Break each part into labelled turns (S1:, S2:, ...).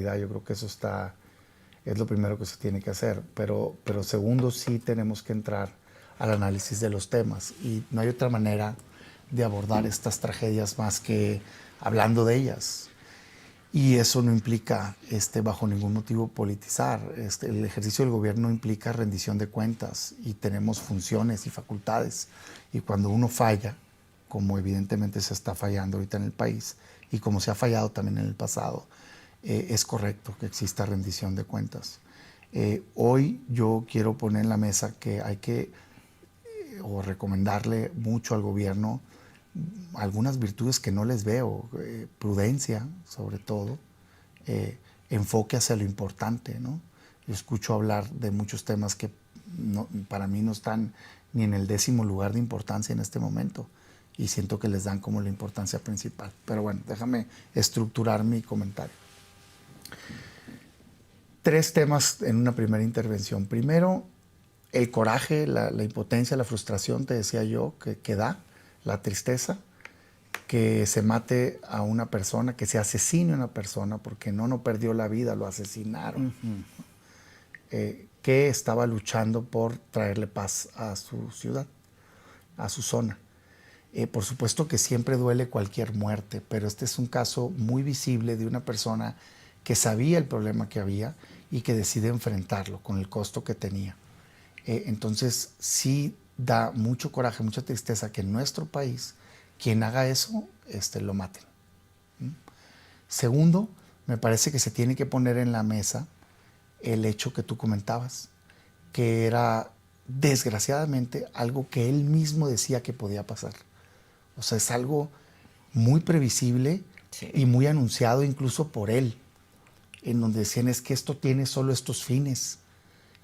S1: Yo creo que es lo primero que se tiene que hacer, pero segundo, sí tenemos que entrar al análisis de los temas y no hay otra manera de abordar estas tragedias más que hablando de ellas. Y eso no implica, bajo ningún motivo, politizar. El ejercicio del gobierno implica rendición de cuentas y tenemos funciones y facultades. Y cuando uno falla, como evidentemente se está fallando ahorita en el país y como se ha fallado también en el pasado, es correcto que exista rendición de cuentas. Hoy yo quiero poner en la mesa que hay que, o recomendarle mucho al gobierno, algunas virtudes que no les veo, prudencia sobre todo, enfoque hacia lo importante, ¿no? Yo escucho hablar de muchos temas que para mí no están ni en el 10º lugar de importancia en este momento y siento que les dan como la importancia principal. Pero bueno, déjame estructurar mi comentario. 3 temas en una primera intervención. Primero, el coraje, la impotencia, la frustración, te decía yo, que da, la tristeza, que se mate a una persona, que se asesine a una persona, porque no perdió la vida, lo asesinaron. Que estaba luchando por traerle paz a su ciudad, a su zona. Por supuesto que siempre duele cualquier muerte, pero este es un caso muy visible de una persona que sabía el problema que había y que decide enfrentarlo con el costo que tenía. Entonces sí da mucho coraje, mucha tristeza que en nuestro país quien haga eso lo maten. Segundo, me parece que se tiene que poner en la mesa el hecho que tú comentabas, que era desgraciadamente algo que él mismo decía que podía pasar. O sea, es algo muy previsible, sí, y muy anunciado incluso por él, en donde decían es que esto tiene solo estos fines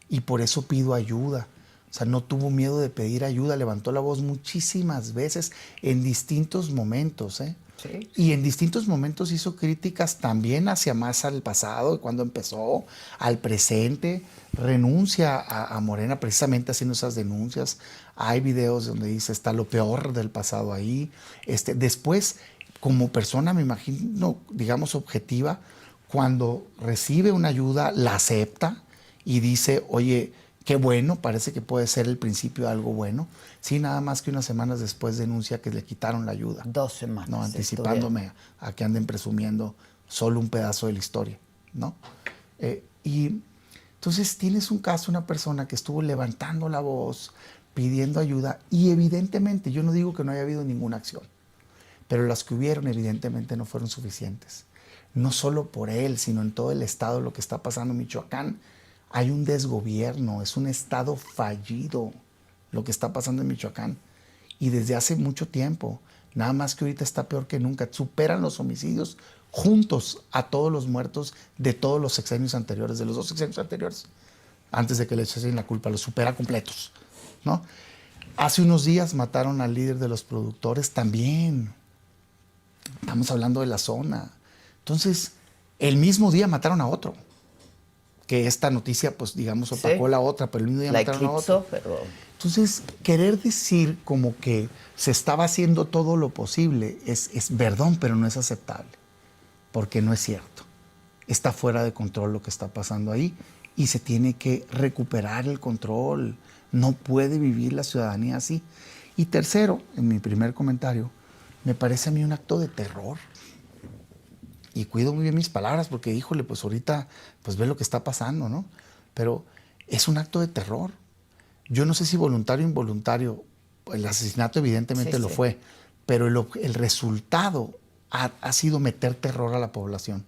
S1: y por eso pido ayuda. O sea, no tuvo miedo de pedir ayuda, levantó la voz muchísimas veces en distintos momentos, ¿eh? Sí. Y en distintos momentos hizo críticas también hacia más al pasado, cuando empezó, al presente, renuncia a Morena precisamente haciendo esas denuncias. Hay videos donde dice está lo peor del pasado ahí. Después, como persona, me imagino, digamos, objetiva, cuando recibe una ayuda, la acepta y dice, oye, qué bueno, parece que puede ser el principio de algo bueno. Sí, nada más que unas semanas después denuncia que le quitaron la ayuda.
S2: 2 semanas.
S1: No, anticipándome a que anden presumiendo solo un pedazo de la historia, ¿no? Y entonces tienes un caso, una persona que estuvo levantando la voz, pidiendo ayuda, y evidentemente, yo no digo que no haya habido ninguna acción, pero las que hubieron evidentemente no fueron suficientes. No solo por él, sino en todo el estado, lo que está pasando en Michoacán. Hay un desgobierno, es un estado fallido lo que está pasando en Michoacán. Y desde hace mucho tiempo, nada más que ahorita está peor que nunca. Superan los homicidios juntos a todos los muertos de todos los sexenios anteriores, de los 2 sexenios anteriores, antes de que le echen la culpa, los supera completos, ¿no? Hace unos días mataron al líder de los productores también. Estamos hablando de la zona. Entonces, el mismo día mataron a otro. Que esta noticia, pues digamos, opacó, sí, la otra, pero el mismo día la mataron eclipsó, a otro. Pero... Entonces, querer decir como que se estaba haciendo todo lo posible es perdón, pero no es aceptable, porque no es cierto. Está fuera de control lo que está pasando ahí y se tiene que recuperar el control. No puede vivir la ciudadanía así. Y tercero, en mi primer comentario, me parece a mí un acto de terror. Y cuido muy bien mis palabras porque, híjole, pues ahorita pues ve lo que está pasando, ¿no? Pero es un acto de terror. Yo no sé si voluntario o involuntario, el asesinato evidentemente sí, lo sí. fue, pero el resultado ha sido meter terror a la población.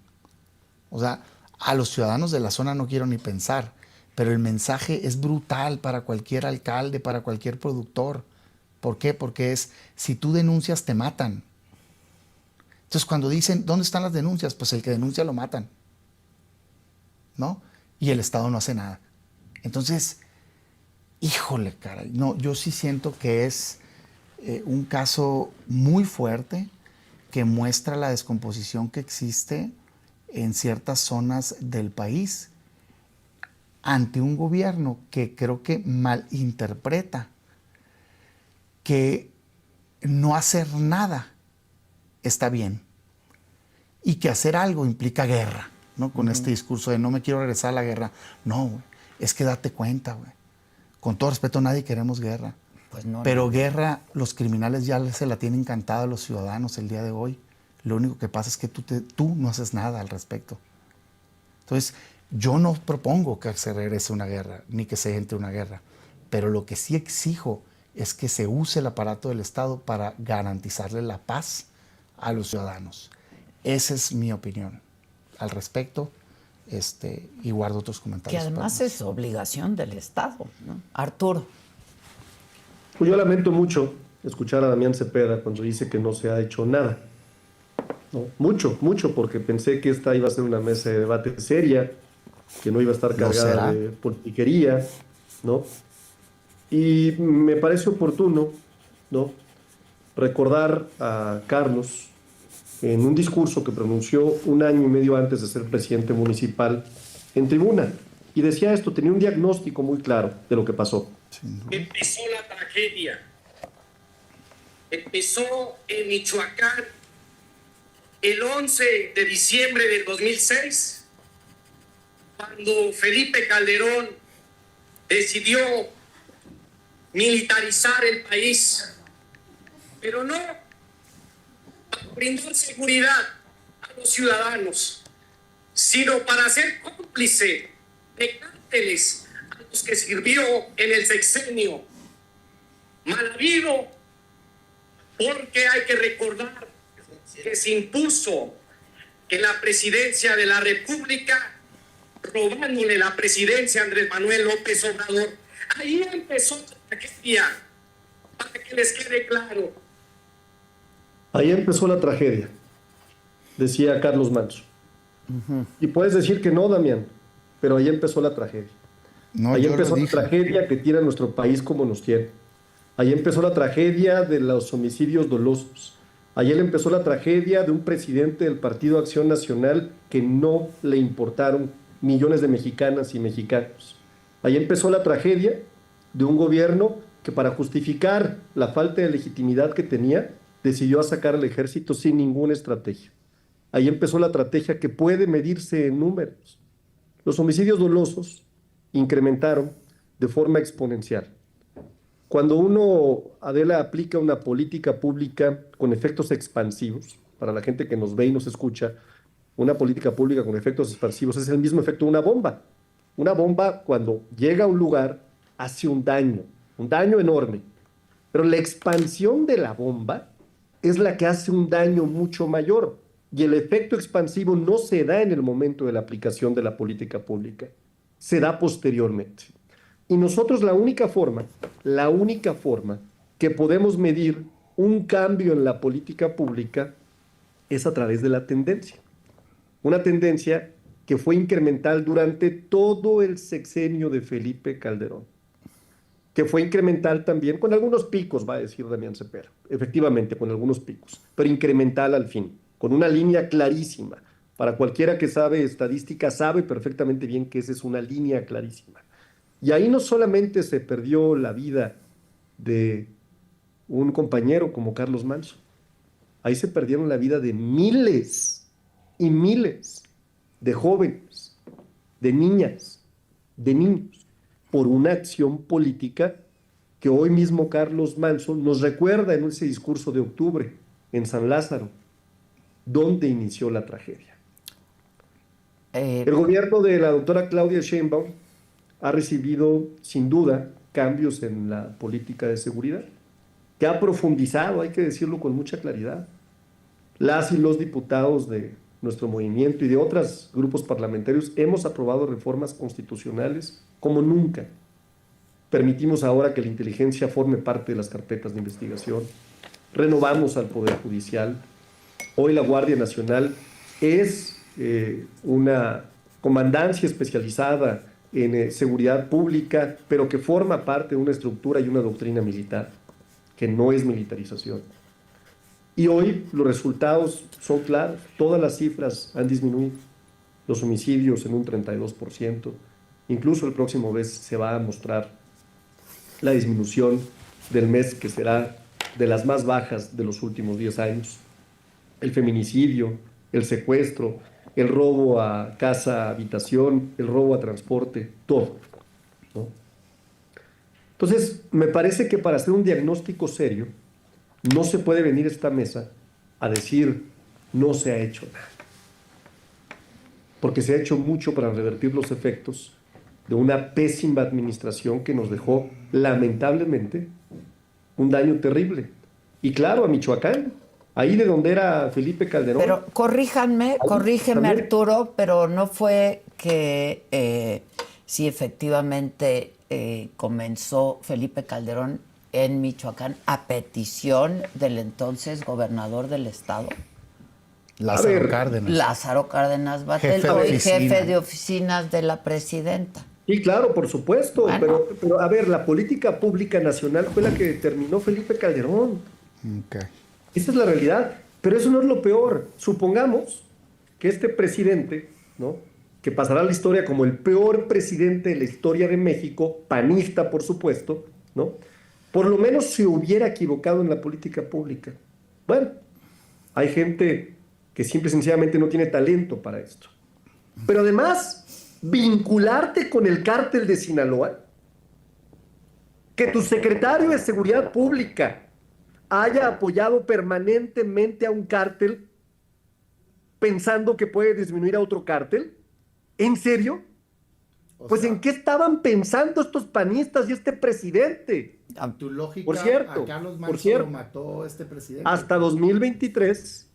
S1: O sea, a los ciudadanos de la zona no quiero ni pensar, pero el mensaje es brutal para cualquier alcalde, para cualquier productor. ¿Por qué? Porque es, si tú denuncias, te matan. Entonces, cuando dicen, ¿dónde están las denuncias? Pues el que denuncia lo matan, ¿no? Y el Estado no hace nada. Entonces, híjole, caray, no, yo sí siento que es un caso muy fuerte que muestra la descomposición que existe en ciertas zonas del país ante un gobierno que creo que malinterpreta que no hacer nada está bien y que hacer algo implica guerra. ¿no? Con este discurso de no me quiero regresar a la guerra. No, güey, es que date cuenta, güey. Con todo respeto, nadie queremos guerra.
S2: Pues no,
S1: Pero guerra, los criminales ya se la tienen encantada a los ciudadanos el día de hoy. Lo único que pasa es que tú no haces nada al respecto. Entonces, yo no propongo que se regrese una guerra, ni que se entre una guerra. Pero lo que sí exijo es que se use el aparato del Estado para garantizarle la paz a los ciudadanos. Esa es mi opinión al respecto, y guardo otros
S2: que
S1: comentarios.
S2: además es obligación del Estado, ¿no? Arturo.
S3: Pues yo lamento mucho escuchar a Damián Cepeda cuando dice que no se ha hecho nada. ¿No? Mucho, mucho, porque pensé que esta iba a ser una mesa de debate seria, que no iba a estar cargada de politiquería, ¿no? Y me parece oportuno, ¿no?, recordar a Carlos en un discurso que pronunció 1 año y medio antes de ser presidente municipal en tribuna. Y decía esto, tenía un diagnóstico muy claro de lo que pasó.
S4: Empezó la tragedia. Empezó en Michoacán el 11 de diciembre del 2006, cuando Felipe Calderón decidió militarizar el país, pero no para brindar seguridad a los ciudadanos, sino para ser cómplice de cárteles a los que sirvió en el sexenio. Mal habido, porque hay que recordar que se impuso en la presidencia de la República, robándole la presidencia a Andrés Manuel López Obrador. Ahí empezó la tragedia, para que les quede claro.
S3: Ahí empezó la tragedia, decía Carlos Manso. Y puedes decir que no, Damián, pero ahí empezó la tragedia.
S1: No,
S3: ahí
S1: yo
S3: empezó
S1: lo
S3: la
S1: dije.
S3: tragedia que tiene a nuestro país como nos tiene. Ahí empezó la tragedia de los homicidios dolosos. Ahí empezó la tragedia de un presidente del Partido Acción Nacional que no le importaron millones de mexicanas y mexicanos. Ahí empezó la tragedia de un gobierno que, para justificar la falta de legitimidad que tenía, decidió sacar al ejército sin ninguna estrategia. Ahí empezó la estrategia que puede medirse en números. Los homicidios dolosos incrementaron de forma exponencial. Cuando uno, Adela, aplica una política pública con efectos expansivos, para la gente que nos ve y nos escucha, una política pública con efectos expansivos es el mismo efecto de una bomba. Una bomba, cuando llega a un lugar, hace un daño enorme. Pero la expansión de la bomba es la que hace un daño mucho mayor. Y el efecto expansivo no se da en el momento de la aplicación de la política pública, se da posteriormente. Y nosotros la única forma que podemos medir un cambio en la política pública es a través de la tendencia. Una tendencia que fue incremental durante todo el sexenio de Felipe Calderón, que fue incremental también, con algunos picos, va a decir Damián Cepeda, efectivamente, con algunos picos, pero incremental al fin, con una línea clarísima. Para cualquiera que sabe estadística, sabe perfectamente bien que esa es una línea clarísima. Y ahí no solamente se perdió la vida de un compañero como Carlos Manso, ahí se perdieron la vida de miles y miles de jóvenes, de niñas, de niños, por una acción política que hoy mismo Carlos Manso nos recuerda en ese discurso de octubre en San Lázaro, donde inició la tragedia. El gobierno de la doctora Claudia Sheinbaum ha recibido, sin duda, cambios en la política de seguridad, que ha profundizado, hay que decirlo con mucha claridad. Las y los diputados de nuestro movimiento y de otros grupos parlamentarios hemos aprobado reformas constitucionales como nunca. Permitimos ahora que la inteligencia forme parte de las carpetas de investigación. Renovamos al Poder Judicial. Hoy la Guardia Nacional es una comandancia especializada en seguridad pública, pero que forma parte de una estructura y una doctrina militar, que no es militarización. Y hoy los resultados son claros, todas las cifras han disminuido, los homicidios en un 32%, incluso el próximo mes se va a mostrar la disminución del mes que será de las más bajas de los últimos 10 años. El feminicidio el secuestro, el robo a casa, habitación, el robo a transporte, todo, ¿no? Entonces, me parece que para hacer un diagnóstico serio, no se puede venir a esta mesa a decir no se ha hecho nada. Porque se ha hecho mucho para revertir los efectos de una pésima administración que nos dejó, lamentablemente, un daño terrible. Y claro, a Michoacán, ahí de donde era Felipe Calderón.
S2: Pero corríjame
S3: también.
S2: Arturo, pero no fue que sí efectivamente comenzó Felipe Calderón en Michoacán a petición del entonces gobernador del estado.
S1: Lázaro Cárdenas.
S2: Lázaro Cárdenas Batel,
S1: Jefe de
S2: hoy
S1: oficina.
S2: jefe de oficinas de la presidenta.
S3: Sí, claro, por supuesto,
S2: Bueno.
S3: pero a ver, la política pública nacional fue la que determinó Felipe Calderón.
S1: Ok.
S3: Esa es la realidad, pero eso no es lo peor. Supongamos que este presidente, ¿no?, que pasará a la historia como el peor presidente de la historia de México, panista, por supuesto, ¿no?, por lo menos se hubiera equivocado en la política pública. Bueno, hay gente que simple y sencillamente no tiene talento para esto. Pero además, vincularte con el cártel de Sinaloa, que tu secretario de Seguridad Pública haya apoyado permanentemente a un cártel pensando que puede disminuir a otro cártel, ¿en serio? Pues ¿en qué estaban pensando estos panistas y este presidente?
S1: Tu lógica,
S3: Por cierto,
S1: a Carlos
S3: por
S1: Manso
S3: cierto.
S1: lo mató este presidente.
S3: Hasta 2023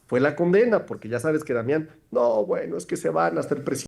S3: fue la condena, porque ya sabes que Damián, no, bueno, es que se van hasta el presidente.